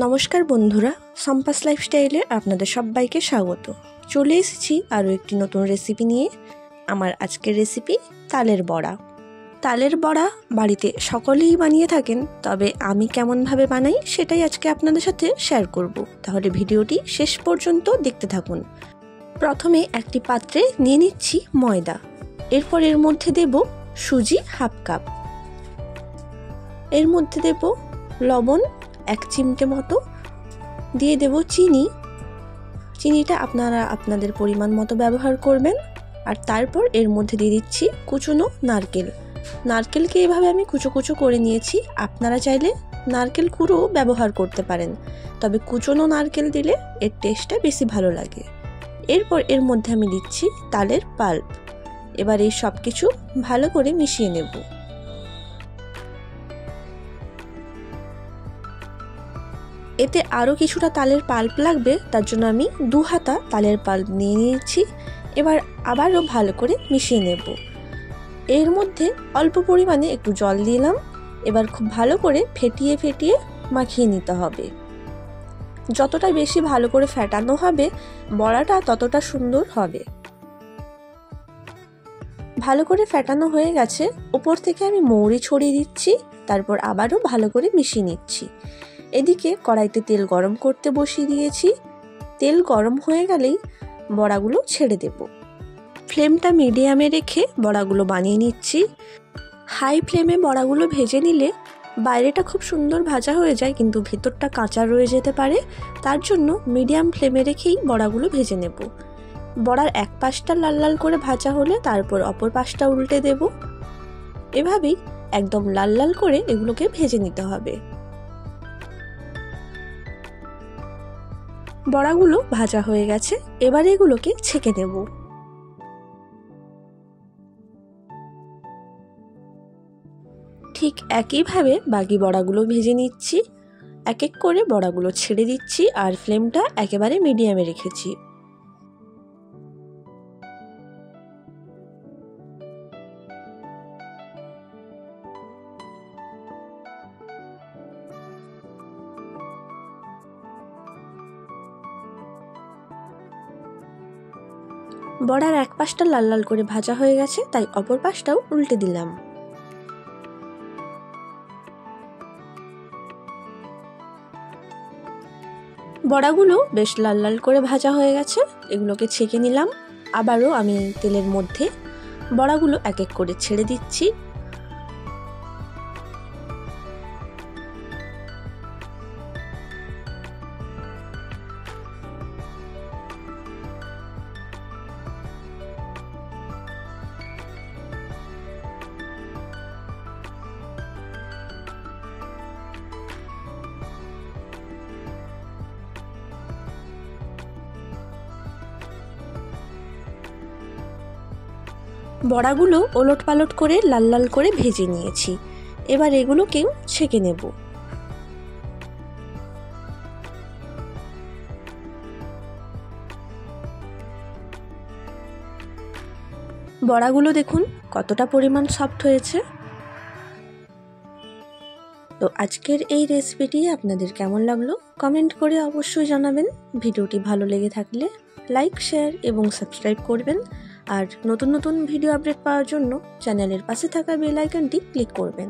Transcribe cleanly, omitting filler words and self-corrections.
নমস্কার বন্ধুরা, সম্পাস লাইফস্টাইলে আপনাদের সবাইকে স্বাগত। চলে এসেছি আরও একটি নতুন রেসিপি নিয়ে। আমার আজকের রেসিপি তালের বড়া। তালের বড়া বাড়িতে সকলেই বানিয়ে থাকেন, তবে আমি কেমনভাবে বানাই সেটাই আজকে আপনাদের সাথে শেয়ার করব। তাহলে ভিডিওটি শেষ পর্যন্ত দেখতে থাকুন। প্রথমে একটি পাত্রে নিয়ে নিচ্ছি ময়দা, এরপর এর মধ্যে দেব সুজি হাফ কাপ, এর মধ্যে দেব লবণ 1 চিমটে মতো, দিয়ে দেব চিনিটা আপনারা আপনাদের পরিমাণ মতো ব্যবহার করবেন। আর তারপর এর মধ্যে দিয়ে দিচ্ছি কুচনো নারকেলকে এভাবে আমি কুচো কুচো করে নিয়েছি। আপনারা চাইলে নারকেল কুড়ো ব্যবহার করতে পারেন, তবে কুচনো নারকেল দিলে এর টেস্টটা বেশি ভালো লাগে। এরপর এর মধ্যে আমি দিচ্ছি তালের পাল্প। এবার এই সব কিছু ভালো করে মিশিয়ে নেব। এতে আরও কিছুটা তালের পাল্প লাগবে, তার জন্য আমি 2 হাতা তালের পাল্প নিয়ে নিয়েছি। এবার আবারও ভালো করে মিশিয়ে নেব। এর মধ্যে অল্প পরিমাণে একটু জল দিলাম। এবার খুব ভালো করে ফেটিয়ে মাখিয়ে নিতে হবে। যতটা বেশি ভালো করে ফেটানো হবে বড়াটা ততটা সুন্দর হবে। ভালো করে ফেটানো হয়ে গেছে, উপর থেকে আমি মৌরি ছড়িয়ে দিচ্ছি। তারপর আবারও ভালো করে মিশিয়ে নিচ্ছি। এদিকে কড়াইতে তেল গরম করতে বসিয়ে দিয়েছি। তেল গরম হয়ে গেলেই বড়াগুলো ছেড়ে দেব। ফ্লেমটা মিডিয়ামে রেখে বড়াগুলো বানিয়ে নিচ্ছি। হাই ফ্লেমে বড়াগুলো ভেজে নিলে বাইরেটা খুব সুন্দর ভাজা হয়ে যায়, কিন্তু ভেতরটা কাঁচা রয়ে যেতে পারে। তার জন্য মিডিয়াম ফ্লেমে রেখেই বড়াগুলো ভেজে নেব। বড়ার এক পাশটা লাল লাল করে ভাজা হলে তারপর অপর পাশটা উল্টে দেব। এভাবেই একদম লাল লাল করে এগুলোকে ভেজে নিতে হবে। বড়াগুলো ভাজা হয়ে গেছে, এবার এগুলোকে ছেঁকে নেব। ঠিক একইভাবে বাকি বড়াগুলো ভেজে নিচ্ছি। এক এক করে বড়াগুলো ছেড়ে দিচ্ছি আর ফ্লেমটা একেবারে মিডিয়ামে রেখেছি। বড়ার এক পাশটা লাল লাল করে ভাজা হয়ে গেছে, তাই অপর পাশটাও উল্টে দিলাম। বড়াগুলো বেশ লাল লাল করে ভাজা হয়ে গেছে, এগুলোকে ছেঁকে নিলাম। আবারও আমি তেলের মধ্যে বড়াগুলো এক এক করে ছেড়ে দিচ্ছি। বড়াগুলো ওলট পালট করে লাল লাল করে ভেজে নিয়েছি। এবার এগুলোকেও ছেঁকে নেব। বড়াগুলো দেখুন কতটা পরিমাণ সফট হয়েছে। তো আজকের এই রেসিপিটি আপনাদের কেমন লাগলো কমেন্ট করে অবশ্যই জানাবেন। ভিডিওটি ভালো লেগে থাকলে লাইক, শেয়ার এবং সাবস্ক্রাইব করবেন। আর নতুন নতুন ভিডিও আপডেট পাওয়ার জন্য চ্যানেলের পাশে থাকা বেল আইকনটি ক্লিক করবেন।